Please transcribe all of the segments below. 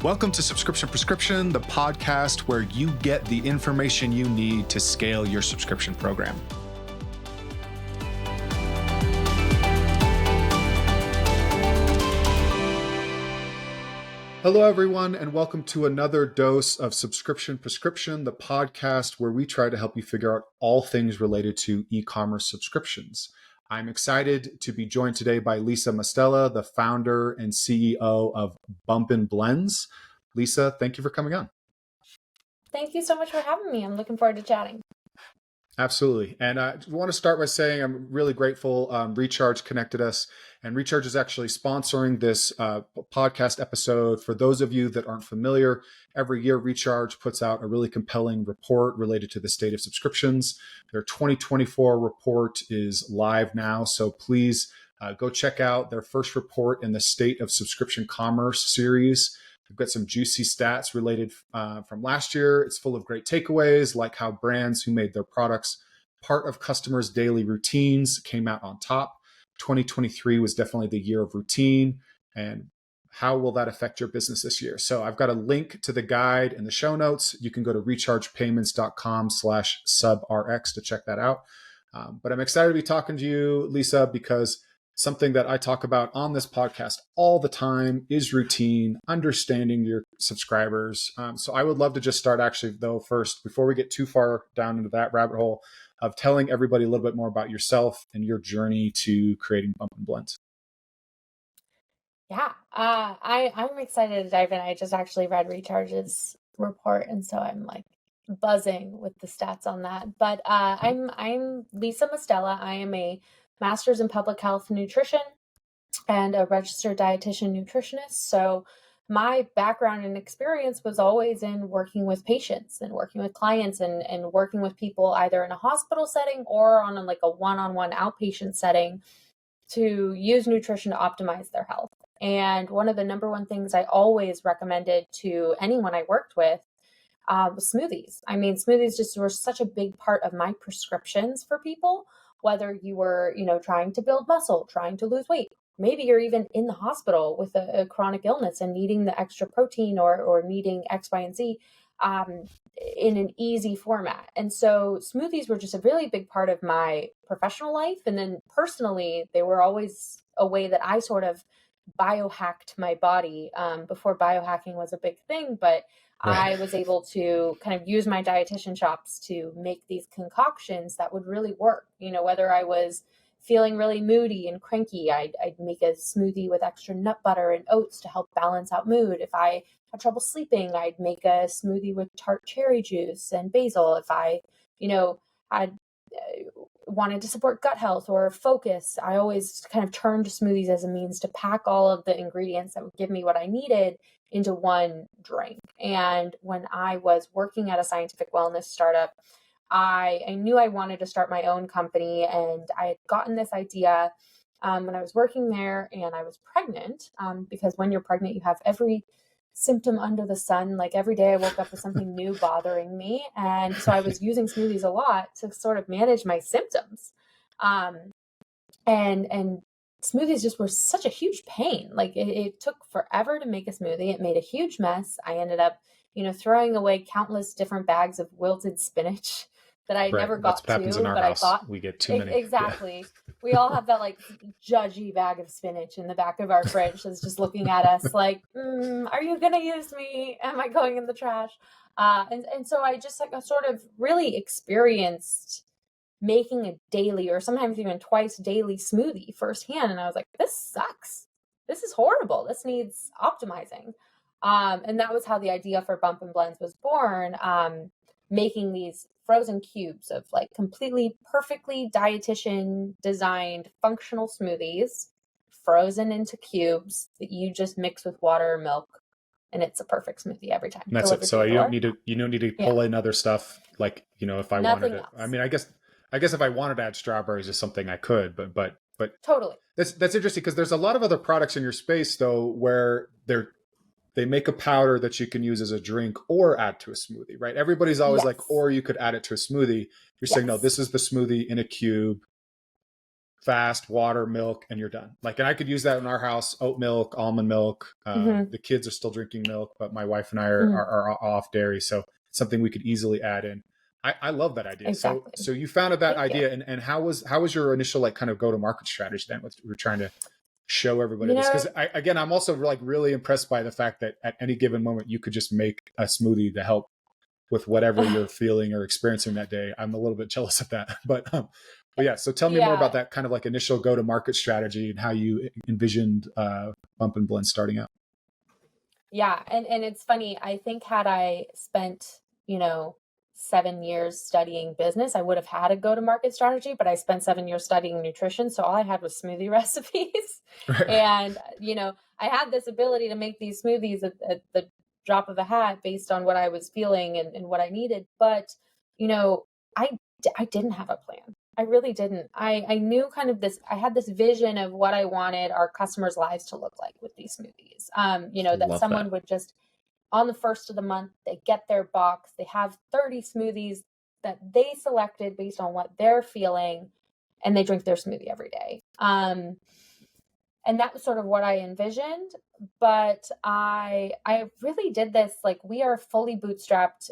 Welcome to Subscription Prescription, the podcast where you get the information you need to scale your subscription program. Hello, everyone, and welcome to another dose of Subscription Prescription, the podcast where we try to help you figure out all things related to e-commerce subscriptions. I'm excited to be joined today by Lisa Mastela, the founder and CEO of Bumpin Blends. Lisa, thank you for coming on. Thank you so much for having me. I'm looking forward to chatting. Absolutely. And I want to start by saying I'm really grateful. Recharge connected us, and Recharge is actually sponsoring this podcast episode. For those of you that aren't familiar, every year Recharge puts out a really compelling report related to the state of subscriptions. Their 2024 report is live now, so please go check out their first report in the State of Subscription Commerce series. We've got some juicy stats related from last year. It's full of great takeaways, like how brands who made their products part of customers' daily routines came out on top. 2023 was definitely the year of routine. And how will that affect your business this year? So I've got a link to the guide in the show notes. You can go to rechargepayments.com/subrx to check that out. But I'm excited to be talking to you, Lisa, because something that I talk about on this podcast all the time is routine, understanding your subscribers. So I would love to just start actually, though, first, before we get too far down into that rabbit hole, of telling everybody a little bit more about yourself and your journey to creating Bumpin Blends. Yeah, I'm excited to dive in. I just actually read Recharge's report, and so I'm like buzzing with the stats on that. But I'm Lisa Mastela. I am a master's in public health nutrition and a registered dietitian nutritionist. So my background and experience was always in working with patients and working with clients and working with people either in a hospital setting or on a one-on-one outpatient setting to use nutrition to optimize their health. And one of the number one things I always recommended to anyone I worked with was smoothies. I mean, smoothies just were such a big part of my prescriptions for people. Whether you were, trying to build muscle, trying to lose weight, maybe you're even in the hospital with a chronic illness and needing the extra protein or needing X, Y, and Z in an easy format. And so smoothies were just a really big part of my professional life. And then personally, they were always a way that I sort of biohacked my body before biohacking was a big thing. But Right. I was able to kind of use my dietitian chops to make these concoctions that would really work. Whether I was feeling really moody and cranky, I'd make a smoothie with extra nut butter and oats to help balance out mood. If I had trouble sleeping, I'd make a smoothie with tart cherry juice and basil. If I, had wanted to support gut health or focus, I always kind of turned to smoothies as a means to pack all of the ingredients that would give me what I needed into one drink. And when I was working at a scientific wellness startup, I knew I wanted to start my own company, and I had gotten this idea when I was working there, and I was pregnant because when you're pregnant, you have every symptom under the sun. Like every day I woke up with something new bothering me. And so I was using smoothies a lot to sort of manage my symptoms. And smoothies just were such a huge pain. Like it took forever to make a smoothie. It made a huge mess. I ended up, throwing away countless different bags of wilted spinach that I never got to. Happens in our but house. I thought We get too many. Exactly. Yeah. We all have that judgy bag of spinach in the back of our fridge that's just looking at us like, are you going to use me? Am I going in the trash? And so I just sort of really experienced making a daily or sometimes even twice daily smoothie firsthand. And I was like, this sucks. This is horrible. This needs optimizing. And that was how the idea for Bumpin Blends was born, making these frozen cubes of completely perfectly dietitian designed functional smoothies frozen into cubes that you just mix with water or milk. And it's a perfect smoothie every time. And that's it. So you don't need to pull in other stuff. If I wanted it, I mean, I guess if I wanted to add strawberries is something I could, but totally. That's interesting because there's a lot of other products in your space though, where they make a powder that you can use as a drink or add to a smoothie, right? Everybody's always or you could add it to a smoothie. You're saying, no, this is the smoothie in a cube fast, water, milk, and you're done. Like, and I could use that in our house: oat milk, almond milk. Hmm. The kids are still drinking milk, but my wife and I Hmm. are off dairy, so it's something we could easily add in. I love that idea. So Exactly. you founded that Thank you. idea, and how was your initial like kind of go to market strategy then? What you were trying to show everybody You this, know, because again, I'm also like really impressed by the fact that at any given moment you could just make a smoothie to help with whatever you're feeling or experiencing that day. I'm a little bit jealous of that, but yeah. So tell me more about yeah, that kind of like initial go to market strategy and how you envisioned Bumpin Blends starting out. yeah, and it's funny. I think had I spent, you know, 7 years studying business, I would have had a go-to-market strategy, but I spent 7 years studying nutrition, so all I had was smoothie recipes. Right, right, And, I had this ability to make these smoothies at the drop of a hat based on what I was feeling and what I needed. But, you know, I didn't have a plan. I really didn't. I knew kind of this, I had this vision of what I wanted our customers' lives to look like with these smoothies. That love that. someone would just, on the first of the month, they get their box, they have 30 smoothies that they selected based on what they're feeling, and they drink their smoothie every day. And that was sort of what I envisioned. But I really did this, like, we are fully bootstrapped.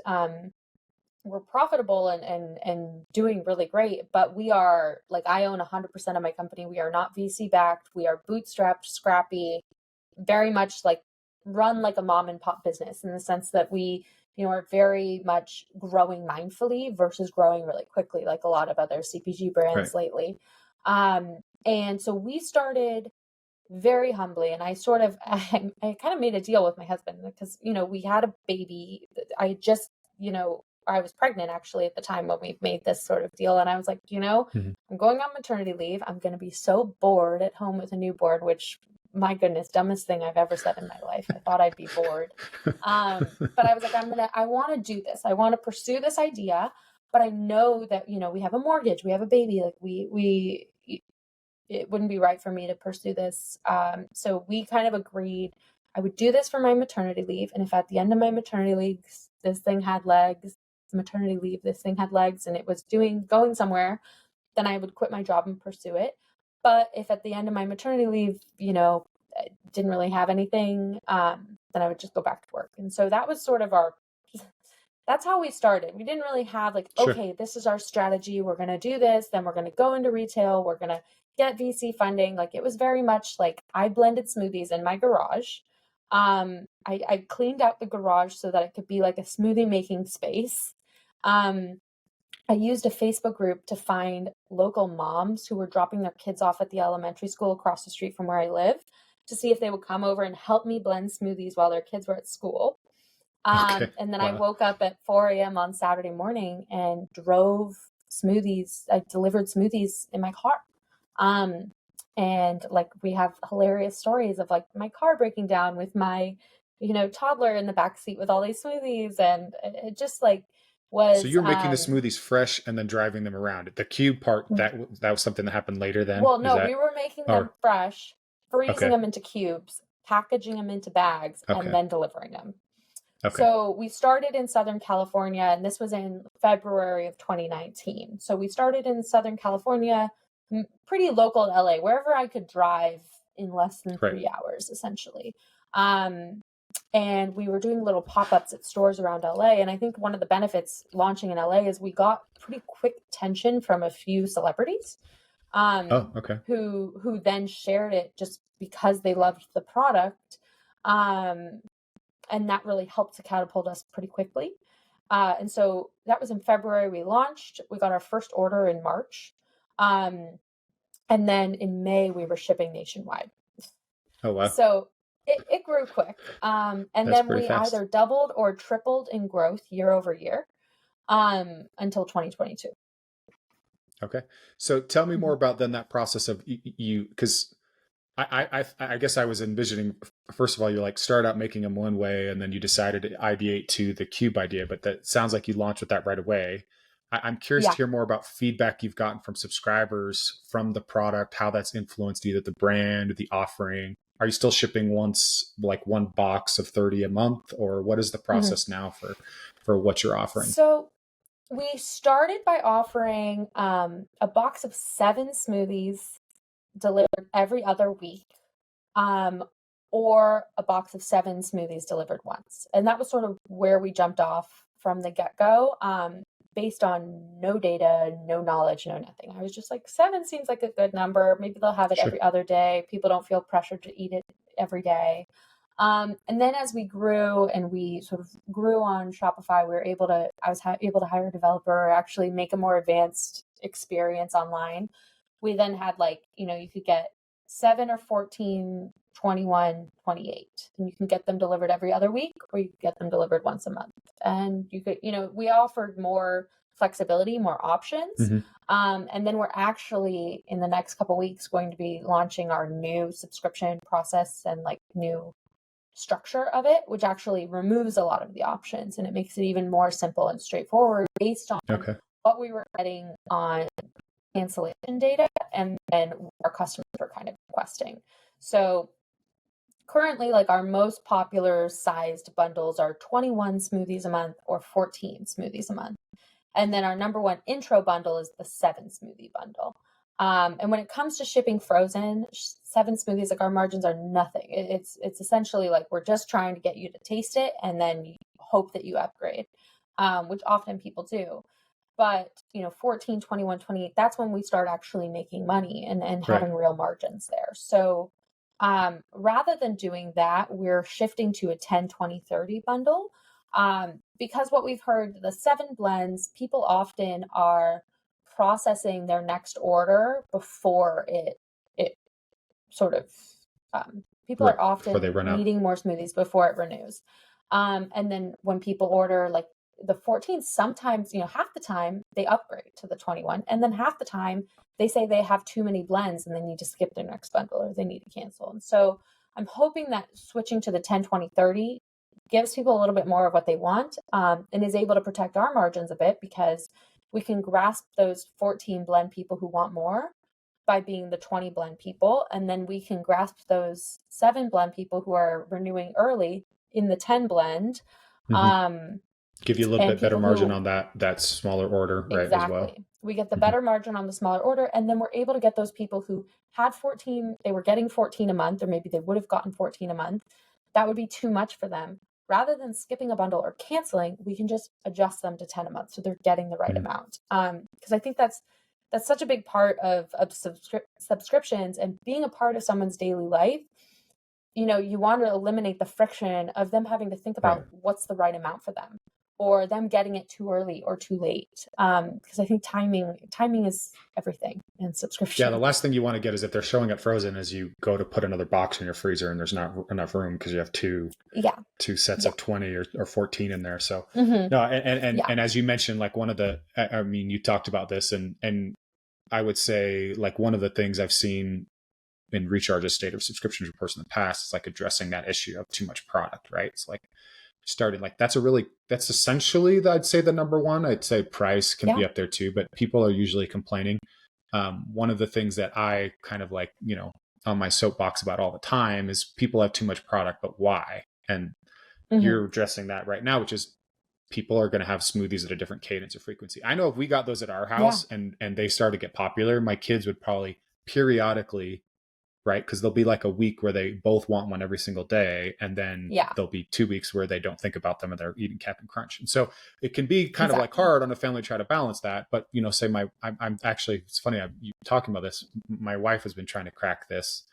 We're profitable and doing really great, but we are, like, I own 100% of my company. We are not VC backed. We are bootstrapped, scrappy, very much like run like a mom and pop business, in the sense that we, are very much growing mindfully versus growing really quickly, like a lot of other CPG Right. brands lately. And so we started very humbly, and I sort of, I kind of made a deal with my husband because, we had a baby. I just, I was pregnant actually at the time when we made this sort of deal. And I was like, Mhm. I'm going on maternity leave. I'm going to be so bored at home with a newborn, which, my goodness, dumbest thing I've ever said in my life. I thought I'd be bored. But I was like, I want to do this. I want to pursue this idea, but I know that, we have a mortgage, we have a baby, like it wouldn't be right for me to pursue this. So we kind of agreed I would do this for my maternity leave. And if at the end of my maternity leave, this thing had legs, this thing had legs and it was going somewhere, then I would quit my job and pursue it. But if at the end of my maternity leave, I didn't really have anything, then I would just go back to work. And so that was sort of that's how we started. We didn't really have like, Sure. okay, this is our strategy. We're going to do this. Then we're going to go into retail. We're going to get VC funding. Like, it was very much like I blended smoothies in my garage. I cleaned out the garage so that it could be like a smoothie making space. Um, I used a Facebook group to find local moms who were dropping their kids off at the elementary school across the street from where I live, to see if they would come over and help me blend smoothies while their kids were at school. Okay. And then I Wow. woke up at 4 a.m. on Saturday morning and drove smoothies. I delivered smoothies in my car. Um, and like, we have hilarious stories of like my car breaking down with my, toddler in the back seat with all these smoothies. And it just like So was, you're making the smoothies fresh and then driving them around. The cube part, that was something that happened later. Then well, is no, we that? were making them Or fresh, freezing okay. them into cubes, packaging them into bags, and Okay. then delivering them. Okay. So we started in Southern California, and this was in February of 2019. So we started in Southern California, pretty local to LA, wherever I could drive in less than Right. 3 hours, essentially. Um, and we were doing little pop-ups at stores around LA. And I think one of the benefits launching in LA is we got pretty quick attention from a few celebrities, Oh, okay. who then shared it just because they loved the product. Um, and that really helped to catapult us pretty quickly. And so that was in February. We launched. We got our first order in March. Um, and then in May, we were shipping nationwide. Oh, wow. So it grew quick. And That's then pretty we fast. either doubled or tripled in growth year over year, until 2022. Okay. So tell me more Mhm. about then that process of you, because I guess I was envisioning, first of all, you like start out making them one way and then you decided to ideate to the cube idea, but that sounds like you launched with that right away. I'm curious to Yeah. hear more about feedback you've gotten from subscribers from the product, how that's influenced either the brand or the offering. Are you still shipping like one box of 30 a month, or what is the Mhm. process now for what you're offering? So we started by offering a box of 7 smoothies delivered every other week, or a box of 7 smoothies delivered once. And that was sort of where we jumped off from the get-go, based on no data, no knowledge, no nothing. I was just like, 7 seems like a good number. Maybe they'll have it Sure. every other day. People don't feel pressured to eat it every day. And then as we grew and we sort of grew on Shopify, I was able to hire a developer, actually make a more advanced experience online. We then had you could get 7 or 14, 21, 28, and you can get them delivered every other week, or you can get them delivered once a month. And you could, we offered more flexibility, more options. Mm-hmm. And then we're actually in the next couple weeks going to be launching our new subscription process and new structure of it, which actually removes a lot of the options, and it makes it even more simple and straightforward based on what we were getting on cancellation data and then our customers were kind of requesting. So currently, our most popular sized bundles are 21 smoothies a month or 14 smoothies a month. And then our number one intro bundle is the 7 smoothie bundle. And when it comes to shipping frozen 7 smoothies, our margins are nothing. It's essentially we're just trying to get you to taste it and then you hope that you upgrade, which often people do. But 14, 21, 28, that's when we start actually making money and having real margins there. So rather than doing that, we're shifting to a 10, 20, 30 bundle, because what we've heard, the 7 blends, people often are processing their next order before it sort of people are often needing more smoothies before it renews. And then when people order the 14, sometimes, half the time they upgrade to the 21, and then half the time they say they have too many blends and they need to skip their next bundle or they need to cancel. And so I'm hoping that switching to the 10, 20, 30 gives people a little bit more of what they want, and is able to protect our margins a bit, because we can grasp those 14 blend people who want more by being the 20 blend people. And then we can grasp those 7 blend people who are renewing early in the 10 blend. Give you a little bit better margin on that smaller order, right? Exactly. As well. We get the better margin on the smaller order, and then we're able to get those people who had 14, they were getting 14 a month, or maybe they would have gotten 14 a month. That would be too much for them. Rather than skipping a bundle or canceling, we can just adjust them to 10 a month so they're getting the right amount. Because I think that's such a big part of subscriptions and being a part of someone's daily life. You want to eliminate the friction of them having to think about what's the right amount for them, or them getting it too early or too late. Because I think timing is everything in subscription. Yeah, the last thing you want to get is if they're showing up frozen as you go to put another box in your freezer and there's not enough room because you have two sets of 20 or 14 in there. So no, and as you mentioned, one of the, you talked about this, and I would say one of the things I've seen in Recharge's state of subscriptions reports in the past is addressing that issue of too much product, right? It's starting that's essentially I'd say the number one. I'd say price can be up there too, but people are usually complaining. One of the things that I kind of on my soapbox about all the time is people have too much product, but why? And you're addressing that right now, which is people are going to have smoothies at a different cadence or frequency. I know if we got those at our house and they started to get popular, my kids would probably periodically, right? Because there'll be a week where they both want one every single day. And then there'll be 2 weeks where they don't think about them and they're eating Captain Crunch. And so it can be kind of hard on a family to try to balance that. But, say I'm actually, it's funny, you talking about this. My wife has been trying to crack this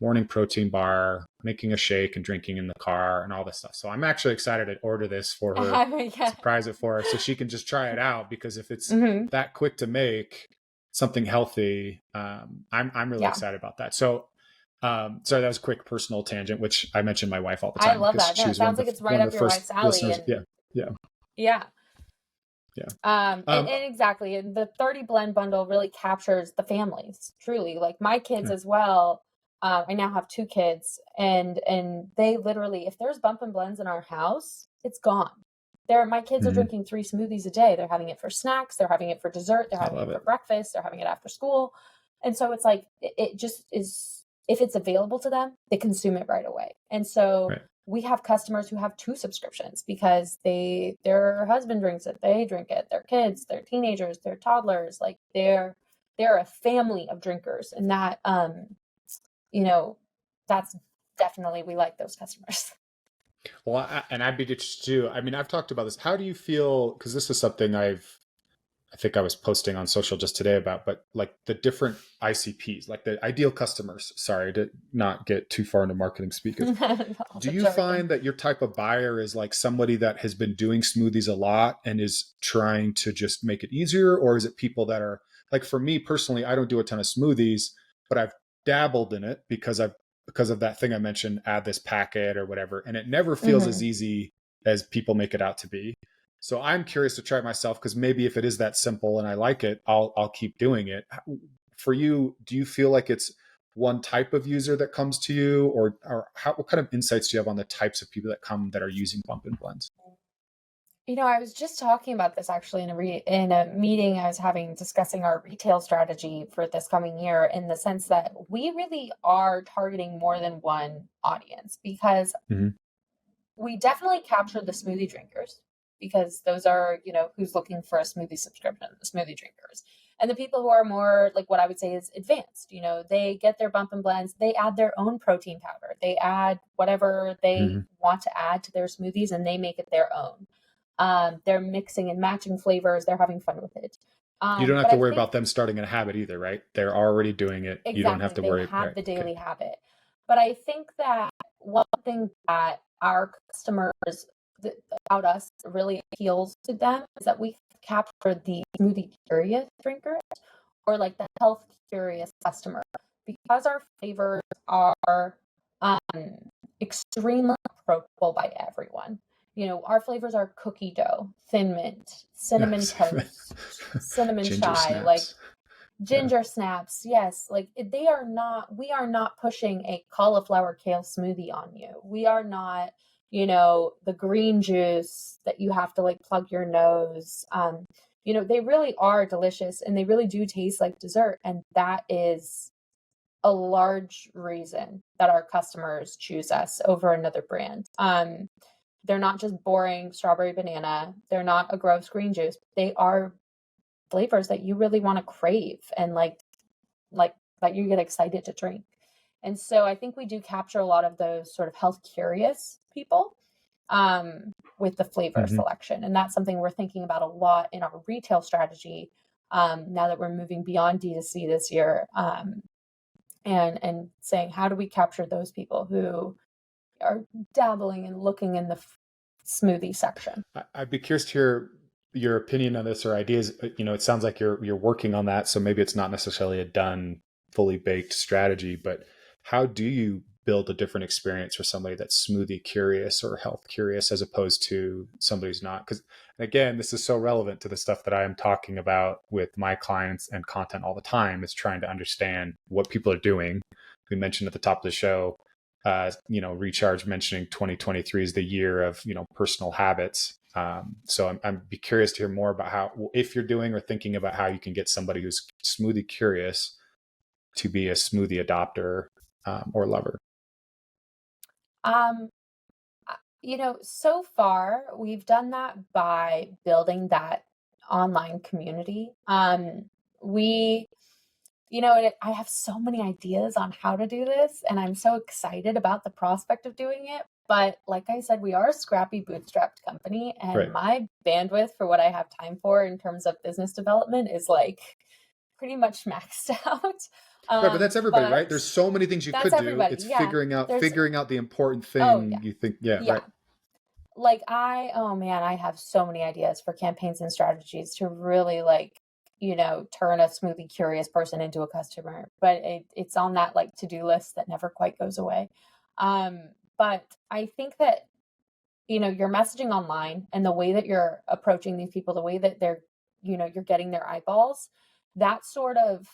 morning protein bar, making a shake and drinking in the car and all this stuff. So I'm actually excited to order this for her, surprise it for her so she can just try it out, because if it's that quick to make something healthy, I'm really excited about that. So sorry, that was a quick personal tangent, which I mention my wife all the time. I love that. It sounds like it's right up your wife's alley. Yeah. And exactly. And the 30 blend bundle really captures the families, truly. My kids as well. I now have 2 kids, and they literally, if there's Bumpin Blends in our house, it's gone. My kids are drinking 3 smoothies a day. They're having it for snacks. They're having it for dessert. They're having it for breakfast. They're having it after school. And so it's it just is, if it's available to them, they consume it right away. And so we have customers who have 2 subscriptions because their husband drinks it, they drink it, their kids, their teenagers, their toddlers, they they're a family of drinkers, and that you know, that's definitely, we like those customers. Well, and I'd be interested too. I mean, I've talked about this. How do you feel? Because this is something I think I was posting on social just today about, but like the different ICPs, like the ideal customers. Sorry to not get too far into marketing speak. All Do the you jargon. find that your type of buyer is like somebody that has been doing smoothies a lot and is trying to just make it easier? Or is it people that are like, for me personally, I don't do a ton of smoothies, but I've dabbled in it because of that thing I mentioned, add this packet or whatever. And it never feels as Hmm. easy as people make it out to be. So I'm curious to try it myself, because maybe if it is that simple and I like it, I'll keep doing it. For you, do you feel like it's one type of user that comes to you, or what kind of insights do you have on the types of people that come that are using Bumpin Blends? I was just talking about this actually in a meeting I was having discussing our retail strategy for this coming year, in the sense that we really are targeting more than one audience, because Mm-hmm. we definitely capture the smoothie drinkers, because those are, who's looking for a smoothie subscription, the smoothie drinkers. And the people who are more like what I would say is advanced, they get their bump and blends, they add their own protein powder, they add whatever they Mm-hmm. want to add to their smoothies, and they make it their own. They're mixing and matching flavors, they're having fun with it. You don't have But to I worry think about them starting a habit either, right? They're already doing it. You don't have exactly, to they worry. have Right. the Okay. daily habit. But I think that one thing that our customers about us really appeals to them is that we capture the smoothie curious drinkers, or like the health curious customer, because our flavors are um, extremely approachable by everyone. Our flavors are cookie dough, thin mint, cinnamon toast, cinnamon Ginger chai, like snaps. Yeah. ginger snaps. Yes, like we are not pushing a cauliflower kale smoothie on you. We are not, the green juice that you have to like plug your nose. They really are delicious, and they really do taste like dessert. And that is a large reason that our customers choose us over another brand. They're not just boring strawberry banana. They're not a gross green juice. They are flavors that you really want to crave, and like that you get excited to drink. And so I think we do capture a lot of those sort of health curious people with the flavor Mm-hmm. selection. And that's something we're thinking about a lot in our retail strategy, now that we're moving beyond D2C this year, and saying, how do we capture those people who are dabbling and looking in the smoothie section? I'd be curious to hear your opinion on this or ideas. It sounds like you're working on that, so maybe it's not necessarily a done, fully baked strategy. But how do you build a different experience for somebody that's smoothie curious or health curious, as opposed to somebody who's not? Because again, this is so relevant to the stuff that I am talking about with my clients and content all the time. Is trying to understand what people are doing. We mentioned at the top of the show, Recharge mentioning 2023 is the year of, personal habits. So I'm be curious to hear more about how, if you're doing or thinking about how you can get somebody who's smoothie curious to be a smoothie adopter, or lover. Um, so far we've done that by building that online community. We, I have so many ideas on how to do this, and I'm so excited about the prospect of doing it. But like I said, we are a scrappy bootstrapped company, and Right. my bandwidth for what I have time for in terms of business development is like pretty much maxed out. Right. But that's everybody, right? But There's so many things you that's could do. everybody. It's Yeah. There's, figuring out the important oh, thing yeah. you think. Yeah. Yeah. Right. Like oh man, I have so many ideas for campaigns and strategies to really turn a smoothie curious person into a customer. But it's on that like to-do list that never quite goes away. But I think that, your messaging online and the way that you're approaching these people, the way that they're, you're getting their eyeballs, that sort of,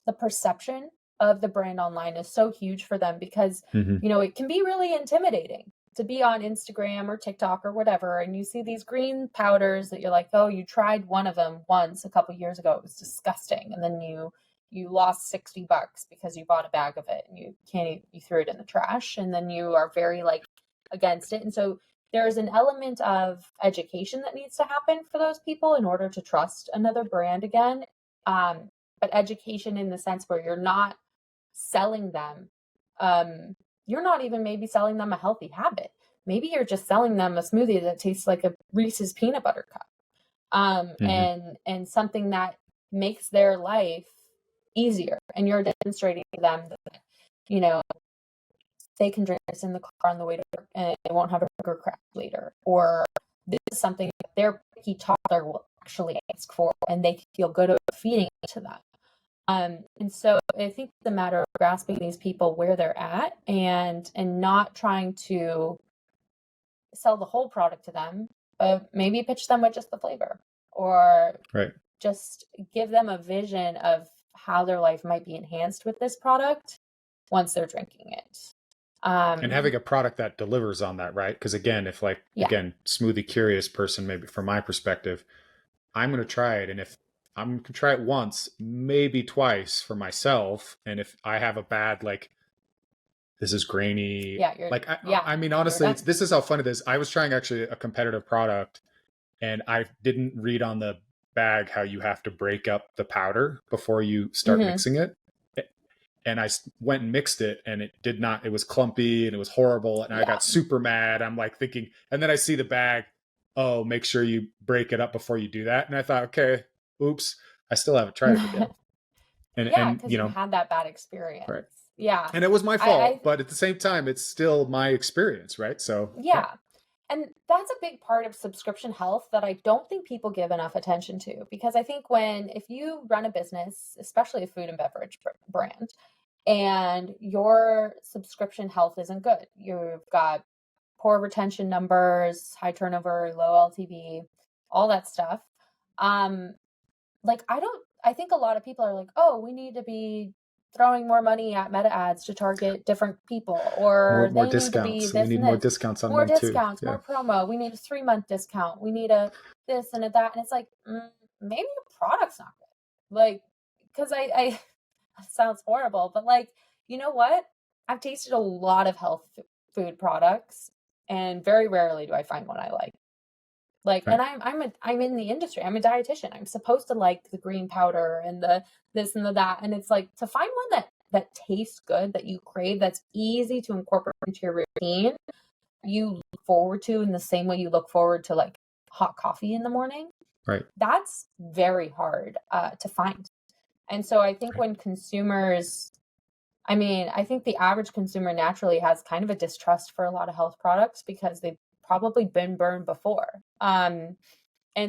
the perception of the brand online is so huge for them, because Mm-hmm. it can be really intimidating to be on Instagram or TikTok or whatever, and you see these green powders that you're like, oh, you tried one of them once a couple years ago, it was disgusting, and then you lost $60 because you bought a bag of it and you threw it in the trash, and then you are very like against it. And so there's an element of education that needs to happen for those people in order to trust another brand again. But education in the sense where you're not selling them, you're not even maybe selling them a healthy habit. Maybe you're just selling them a smoothie that tastes like a Reese's peanut butter cup, Hmm. and something that makes their life easier. And you're demonstrating to them that, you know, they can drink this in the car on the way to work and they won't have a sugar crash later. Or this is something that their picky toddler will actually ask for and they feel good about feeding it to them. And so I think it's a matter of grasping these people where they're at and not trying to sell the whole product to them, but maybe pitch them with just the flavor or Right. just give them a vision of how their life might be enhanced with this product once they're drinking it. And having a product that delivers on that, right? Because again, if like, Yeah. again, smoothie curious person, maybe from my perspective, I'm going to try it. And if I'm going to try it once, maybe twice for myself. And if I have a bad, like, this is grainy, Yeah, like, yeah, I mean, you're honestly, done. this is how fun it is. I was trying actually a competitive product and I didn't read on the bag how you have to break up the powder before you start Mm-hmm. mixing it. And I went and mixed it and it did not, it was clumpy and it was horrible. And I Yeah. got super mad. I'm like thinking, and then I see the bag, oh, make sure you break it up before you do that. And I thought, okay, oops, I still haven't tried it again. Yeah, And because you you know, had that bad experience. right. Yeah. And it was my I fault, but at the same time, it's still my experience, right? So yeah. Yeah. And that's a big part of subscription health that I don't think people give enough attention to because I think if you run a business, especially a food and beverage brand, and your subscription health isn't good, you've got poor retention numbers, high turnover, low LTV, all that stuff. Um, like I think a lot of people are like, oh, we need to be throwing more money at meta ads to target different people, or More they need to be discounts. We this need and more this, discounts on more them too. discounts, Yeah. more promo. We need a 3-month discount. We need a this and a that. And it's like, maybe your product's not good. Like, because I sounds horrible, but like, you know what? I've tasted a lot of health food products, and very rarely do I find one I like. Like, Right. and I'm in the industry. I'm a dietitian. I'm supposed to like the green powder and the this and the that. And it's like to find one that tastes good, that you crave, that's easy to incorporate into your routine, you look forward to in the same way you look forward to like hot coffee in the morning. Right. That's very hard to find. And so I think Right. when consumers, I mean, I think the average consumer naturally has kind of a distrust for a lot of health products because they've probably been burned before. And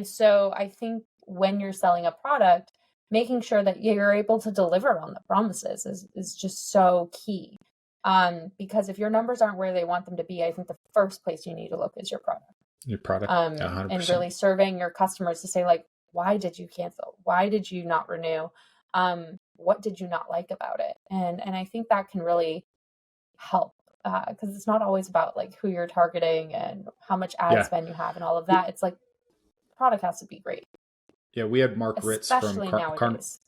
so I think when you're selling a product, making sure that you're able to deliver on the promises is just so key. Because if your numbers aren't where they want them to be, I think the first place you need to look is your product. Your product. 100%. And really surveying your customers to say, like, why did you cancel? Why did you not renew? What did you not like about it? And I think that can really help because it's not always about like who you're targeting and how much ad Yeah. spend you have and all of that. It's like product has to be great, Yeah. We had Mark Ritz from especially nowadays.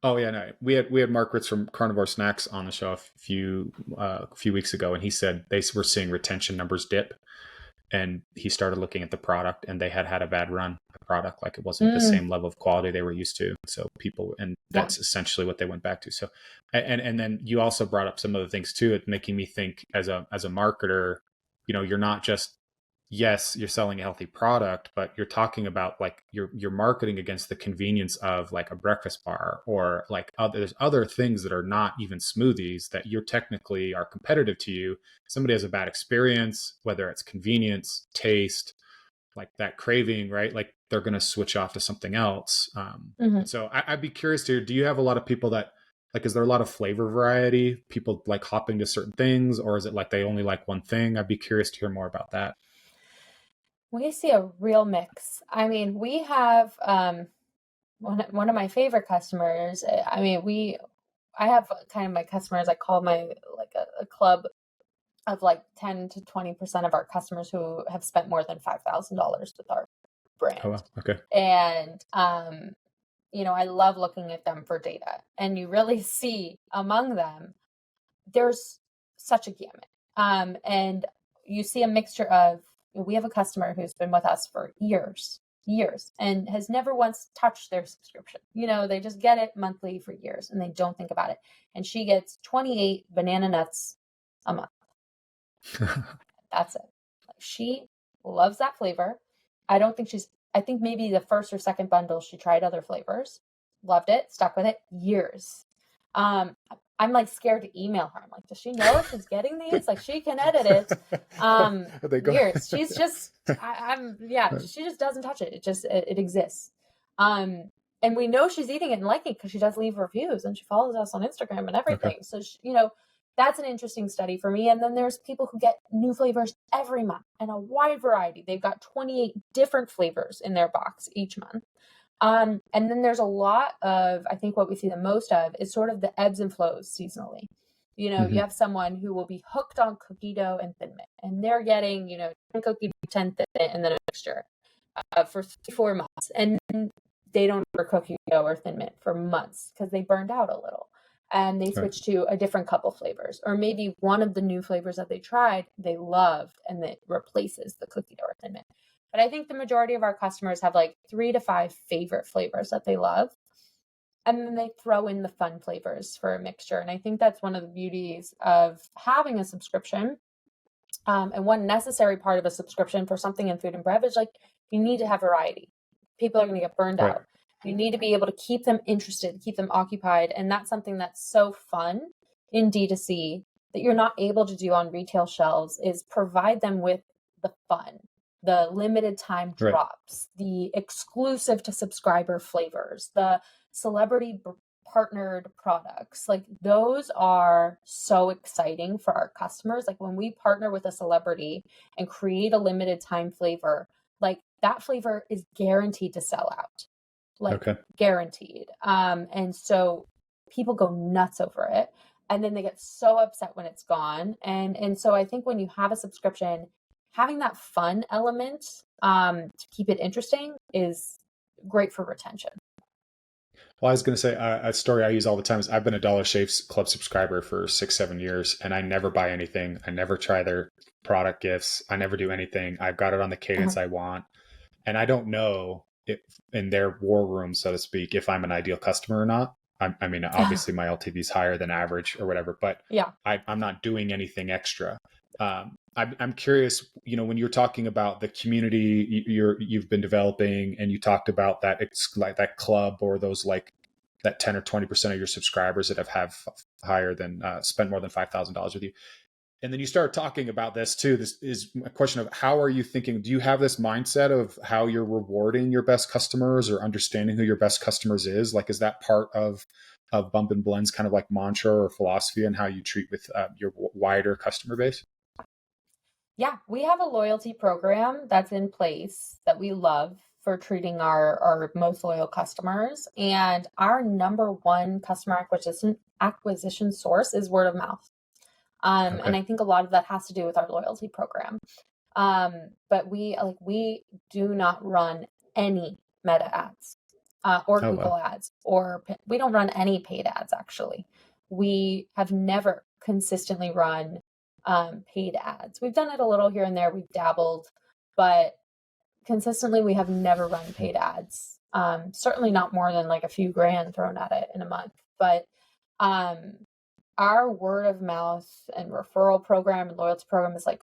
Oh yeah, no. We had Mark Ritz from Carnivore Snacks on the show a few weeks ago, and he said they were seeing retention numbers dip, and he started looking at the product, and they had a bad run. The product, like it wasn't the same level of quality they were used to. So people, and Yeah. that's essentially what they went back to. So, and then you also brought up some other things too. It making me think as a marketer, you're not just, yes, you're selling a healthy product, but you're talking about like you're marketing against the convenience of like a breakfast bar or like there's other things that are not even smoothies that you're technically are competitive to you. Somebody has a bad experience, whether it's convenience, taste, like that craving, right? Like they're going to switch off to something else. And so I'd be curious to hear, do you have a lot of people that like, is there a lot of flavor variety, people like hopping to certain things, or is it like they only like one thing? I'd be curious to hear more about that. We see a real mix. I mean, we have one of my favorite customers. I mean, I have kind of my customers. I call my like a club of like 10 to 20% of our customers who have spent more than $5,000 with our Oh, brand. wow. Okay. And I love looking at them for data. And you really see among them, there's such a gamut. And you see a mixture of, we have a customer who's been with us for years. years and has never once touched their subscription. They just get it monthly for years and they don't think about it. And she gets 28 banana nuts a month. That's it. She loves that flavor. I think maybe the first or second bundle she tried other flavors, loved it, stuck with it years. I'm like scared to email her. I'm like, does she know if she's getting these? Like, she can edit it. Years. She's just, she just doesn't touch it. It exists. And we know she's eating it and liking it because she does leave reviews and she follows us on Instagram and everything. Okay. So, that's an interesting study for me. And then there's people who get new flavors every month and a wide variety. They've got 28 different flavors in their box each month. And then there's a lot of, I think what we see the most of is sort of the ebbs and flows seasonally. You have someone who will be hooked on cookie dough and Thin Mint, and they're getting, 10 cookie dough, 10 Thin Mint, and then a mixture for 3-4 months. And they don't order cookie dough or Thin Mint for months because they burned out a little. And they switch to a different couple flavors, or maybe one of the new flavors that they tried, they loved, and it replaces the cookie dough or Thin Mint. But I think the majority of our customers have like 3 to 5 favorite flavors that they love. And then they throw in the fun flavors for a mixture. And I think that's one of the beauties of having a subscription. And one necessary part of a subscription for something in food and beverage, like you need to have variety. People are going to get burned out. You need to be able to keep them interested, keep them occupied. And that's something that's so fun in D2C that you're not able to do on retail shelves, is provide them with the fun, the limited time drops, the exclusive to subscriber flavors, the celebrity partnered products. Like, those are so exciting for our customers. Like, when we partner with a celebrity and create a limited time flavor, like that flavor is guaranteed to sell out. Guaranteed. And so people go nuts over it, and then they get so upset when it's gone. And so I think when you have a subscription, having that fun element to keep it interesting is great for retention. Well, I was going to say a story I use all the time is I've been a Dollar Shave Club subscriber for 6-7 years, and I never buy anything. I never try their product gifts. I never do anything. I've got it on the cadence I want. And I don't know if in their war room, so to speak, if I'm an ideal customer or not. I mean, obviously my LTV is higher than average or whatever, but I'm not doing anything extra. I'm curious, when you're talking about the community you've been developing, and you talked about that, it's like that club, or those like that 10 or 20% of your subscribers that have higher than spent more than $5,000 with you. And then you start talking about this too. This is a question of, how are you thinking? Do you have this mindset of how you're rewarding your best customers, or understanding who your best customers is? Like, is that part of Bumpin Blends kind of like mantra or philosophy, and how you treat with your wider customer base? Yeah, we have a loyalty program that's in place that we love for treating our most loyal customers. And our number one customer acquisition source is word of mouth. And I think a lot of that has to do with our loyalty program. But we do not run any Meta ads or Google ads, or we don't run any paid ads. Actually, we have never consistently run paid ads. We've done it a little here and there. We've dabbled, but consistently we have never run paid ads. Certainly not more than like a few grand thrown at it in a month. But our word of mouth and referral program and loyalty program is like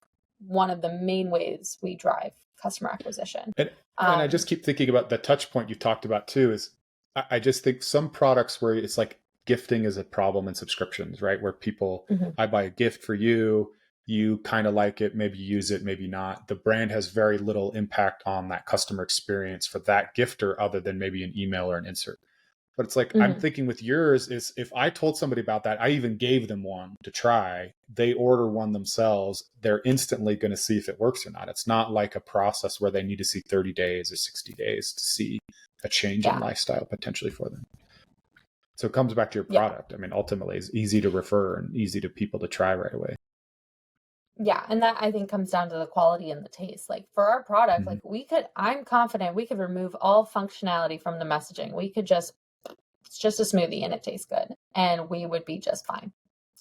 one of the main ways we drive customer acquisition. And I just keep thinking about the touch point you talked about too, is I just think some products where it's like gifting is a problem in subscriptions, right? Where people, I buy a gift for you, you kind of like it, maybe you use it, maybe not. The brand has very little impact on that customer experience for that gifter, other than maybe an email or an insert. But it's like, I'm thinking with yours is, if I told somebody about that, I even gave them one to try, they order one themselves, they're instantly going to see if it works or not. It's not like a process where they need to see 30 days or 60 days to see a change in lifestyle potentially for them. So it comes back to your product. I mean, ultimately it's easy to refer and easy to people to try right away. Yeah. And that, I think, comes down to the quality and the taste. Like, for our product, like I'm confident we could remove all functionality from the messaging. We could it's just a smoothie and it tastes good, and we would be just fine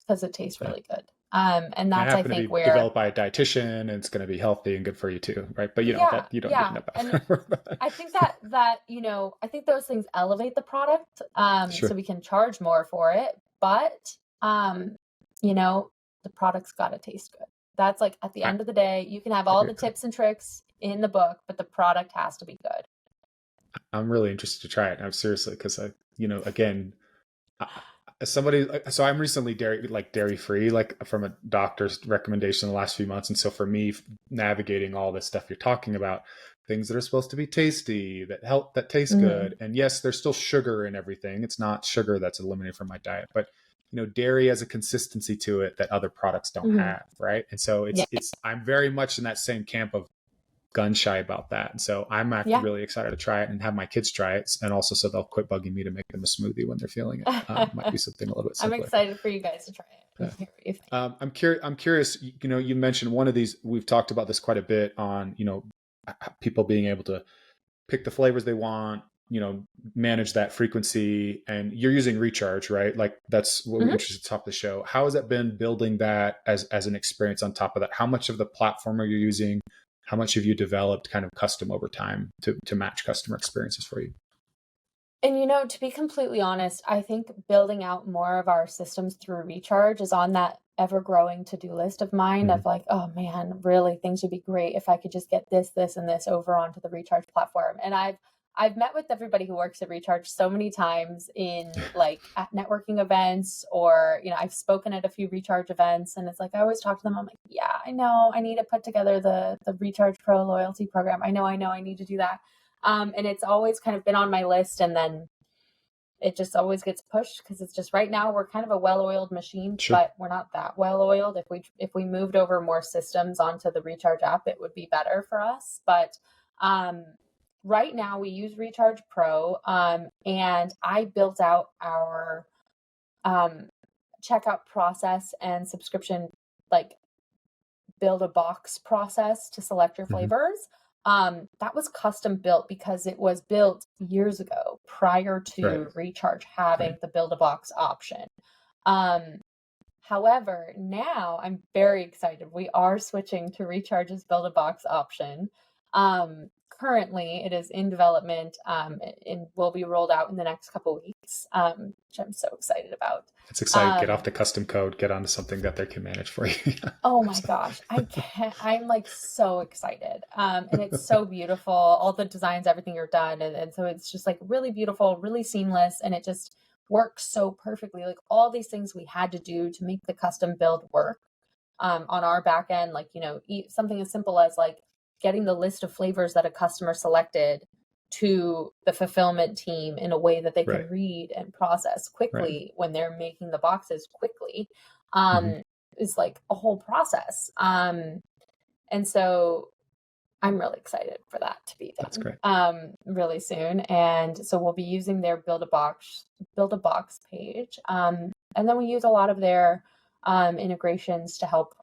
because it tastes really good. And And that's, I happen to think, be where, developed by a dietitian, and it's going to be healthy and good for you too, right? But you know yeah, that you don't need to yeah. know And about that. I think that, I think those things elevate the product, so Sure, we can charge more for it, but, you know, the product's got to taste good. That's like, at the I end of the day, you can have all agree the with that. tips and tricks in the book, but the product has to be good. I'm really interested to try it. I'm seriously because again, as somebody, so I'm recently dairy free, like from a doctor's recommendation the last few months, and so for me, navigating all this stuff you're talking about, things that are supposed to be tasty, that taste Hmm. good, and yes, there's still sugar in everything. It's not sugar that's eliminated from my diet, but dairy has a consistency to it that other products don't Hmm. have, right? And so Yeah. it's I'm very much in that same camp of gun shy about that. And so I'm Yeah. really excited to try it and have my kids try it. And also so they'll quit bugging me to make them a smoothie when they're feeling it. Might be something a little bit I'm simpler. excited for you guys to try it and Yeah. hear what you think. I'm curious, you mentioned one of these, we've talked about this quite a bit on, people being able to pick the flavors they want, manage that frequency, and you're using recharge, right? Like that's what we Hmm. introduced at the top of the show. How has that been building that as an experience on top of that? How much of the platform are you using? How much have you developed kind of custom over time to match customer experiences for you? And to be completely honest, I think building out more of our systems through recharge is on that ever growing to-do list of mine Mm-hmm. of like, oh man, really things would be great if I could just get this, and this over onto the recharge platform. And I've met with everybody who works at Recharge so many times in like at networking events, or I've spoken at a few Recharge events, and it's like I always talk to them. I'm like, yeah, I know I need to put together the Recharge Pro loyalty program. I know I need to do that. And it's always kind of been on my list, and then it just always gets pushed because it's just right now we're kind of a well-oiled machine, Sure. but we're not that well-oiled. If we moved over more systems onto the Recharge app, it would be better for us. But um, right now we use Recharge Pro, and I built out our um, checkout process and subscription, like build a box process to select your Mm-hmm. flavors. That was custom built because it was built years ago prior Right. to Recharge having Right. the build a box option. Um, However, now I'm very excited. We are switching to Recharge's build a box option. Currently, it is in development, and will be rolled out in the next couple weeks, which I'm so excited about. It's exciting. Get off Um, the custom code, get onto something that they can manage for you. Oh my gosh, I can't. I'm like so excited. And it's so beautiful. All the designs, everything are done. And so it's just like really beautiful, really seamless. And it just works so perfectly. Like all these things we had to do to make the custom build work, on our back end, like, something as simple as like getting the list of flavors that a customer selected to the fulfillment team in a way that they Right. can read and process Right. quickly when they're making the boxes quickly. Mm-hmm. Is like a whole process. And so I'm really excited for that to be That's done great. really soon. And so we'll be using their build a box page. And then we use a lot of their integrations to help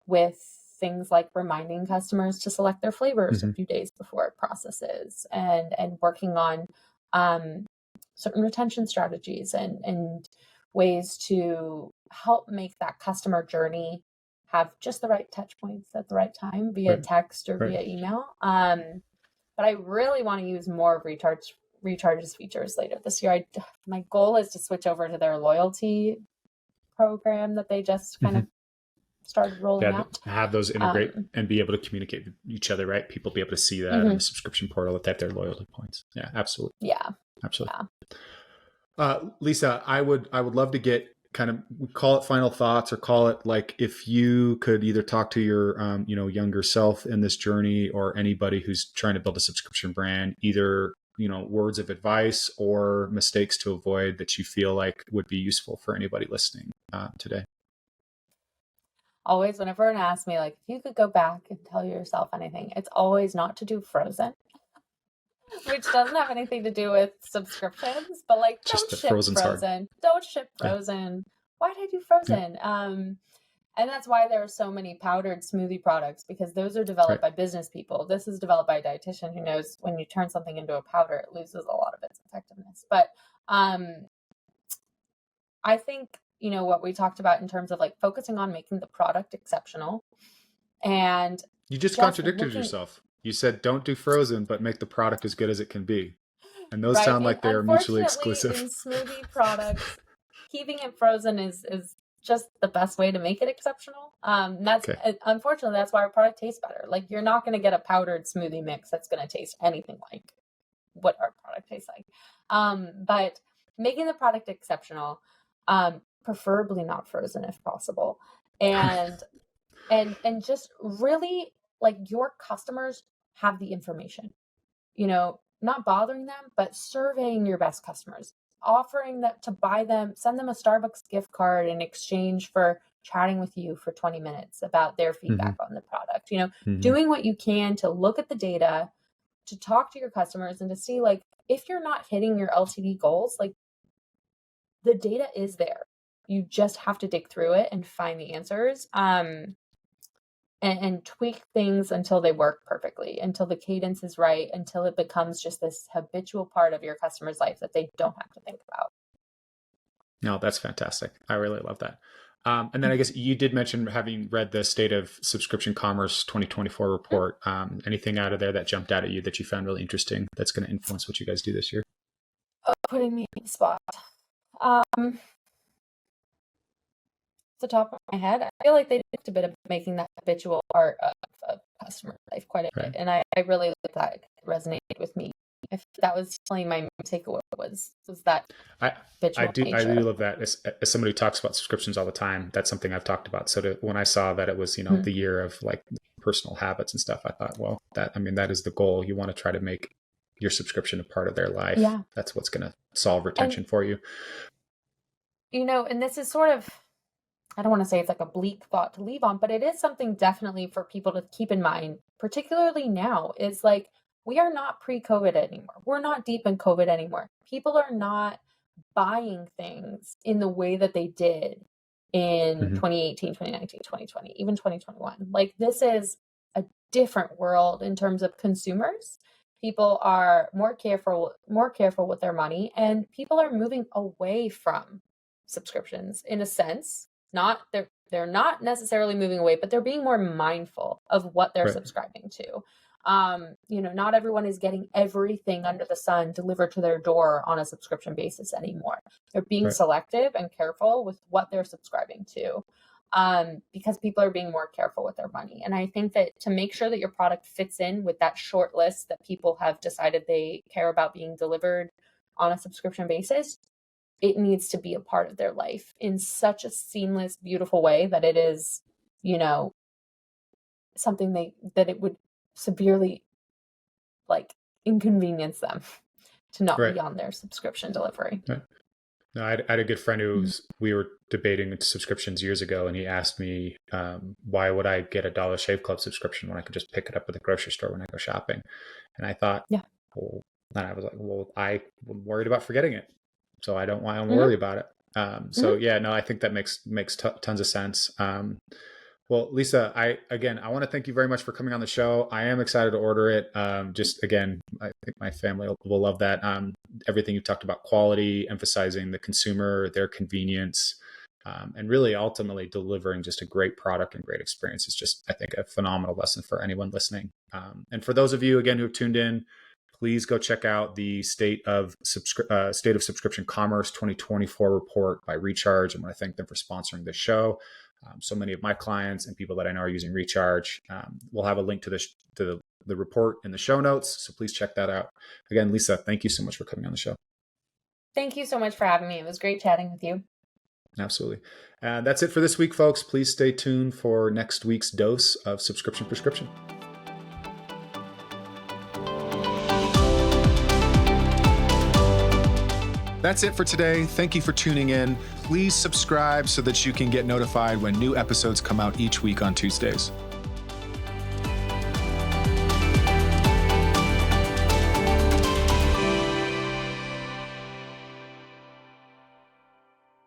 with things like reminding customers to select their flavors a Mm-hmm. few days before it processes, and working on um, certain retention strategies, and ways to help make that customer journey have just the right touch points at the right time via Right. text or Right. via email. But I really want to use more of Recharge's features later this year. My goal is to switch over to their loyalty program that they just kind Mm-hmm. of started rolling Yeah, out. have those integrate Um, and be able to communicate with each other, right? People be able to see that in the mhm. subscription portal that they have their loyalty points. Yeah, absolutely. Yeah, Absolutely. yeah. Lisa, I would love to get kind of, we call it final thoughts, or call it like if you could either talk to your younger self in this journey, or anybody who's trying to build a subscription brand, either words of advice or mistakes to avoid that you feel like would be useful for anybody listening today. Always, whenever anyone asks me, like, if you could go back and tell yourself anything, it's always not to do Frozen, which doesn't have anything to do with subscriptions, but like, Just don't that ship Frozen's hard. Frozen. Don't ship Yeah. Frozen. Why did I do Yeah. Frozen? And that's why there are so many powdered smoothie products, because those are developed Right. by business people. This is developed by a dietitian who knows when you turn something into a powder, it loses a lot of its effectiveness. But I think, what we talked about in terms of like focusing on making the product exceptional and You just contradicted yourself. You said don't do frozen, but make the product as good as it can be. And those right. sound like they are mutually exclusive. In smoothie products, keeping it frozen is just the best way to make it exceptional. That's okay. Unfortunately, that's why our product tastes better. Like, you're not going to get a powdered smoothie mix that's going to taste anything like what our product tastes like. But making the product exceptional, preferably not frozen if possible, and just really, like, your customers have the information, not bothering them, but surveying your best customers, offering that to buy them, send them a Starbucks gift card in exchange for chatting with you for 20 minutes about their feedback on the product, doing what you can to look at the data, to talk to your customers and to see, like, if you're not hitting your LTV goals, like, the data is there. You just have to dig through it and find the answers. And tweak things until they work perfectly, until the cadence is right, until it becomes just this habitual part of your customer's life that they don't have to think about. No, that's fantastic. I really love that. And then I guess you did mention having read the State of Subscription Commerce 2024 report. Anything out of there that jumped out at you that you found really interesting that's going to influence what you guys do this year? Putting me in the spot. The top of my head, I feel like they did a bit of making that habitual part of customer life quite a bit, and I really like that. It resonated with me. If that was really my takeaway was that I do love that. As somebody who talks about subscriptions all the time, that's something I've talked about. So when I saw that it was the year of like personal habits and stuff, I thought, well, that is the goal. You want to try to make your subscription a part of their life. Yeah. That's what's going to solve retention for you. And this is sort of, I don't want to say it's like a bleak thought to leave on, but it is something definitely for people to keep in mind, particularly now, is like, we are not pre-COVID anymore. We're not deep in COVID anymore. People are not buying things in the way that they did in 2018, 2019, 2020, even 2021. Like, this is a different world in terms of consumers. People are more careful with their money, and people are moving away from subscriptions in a sense. They're not necessarily moving away, but they're being more mindful of what they're subscribing to. Not everyone is getting everything under the sun delivered to their door on a subscription basis anymore. They're being selective and careful with what they're subscribing to, because people are being more careful with their money. And I think that to make sure that your product fits in with that short list that people have decided they care about being delivered on a subscription basis, it needs to be a part of their life in such a seamless, beautiful way that it is, something that it would severely, like, inconvenience them to not be on their subscription delivery. Right. No, I had a good friend we were debating subscriptions years ago, and he asked me, why would I get a Dollar Shave Club subscription when I could just pick it up at the grocery store when I go shopping? And I thought, and I was like, well, I'm worried about forgetting it. So I don't worry about it. I think that makes tons of sense. Well, Lisa, I want to thank you very much for coming on the show. I am excited to order it. I think my family will love that. Everything you talked about, quality, emphasizing the consumer, their convenience, and really ultimately delivering just a great product and great experience is just, I think, a phenomenal lesson for anyone listening. And for those of you, again, who have tuned in, please go check out the State of Subscription Commerce 2024 report by Recharge. I want to thank them for sponsoring this show. So many of my clients and people that I know are using Recharge. We'll have a link to the report in the show notes, so please check that out. Again, Lisa, thank you so much for coming on the show. Thank you so much for having me. It was great chatting with you. Absolutely. That's it for this week, folks. Please stay tuned for next week's dose of Subscription Prescription. That's it for today. Thank you for tuning in. Please subscribe so that you can get notified when new episodes come out each week on Tuesdays.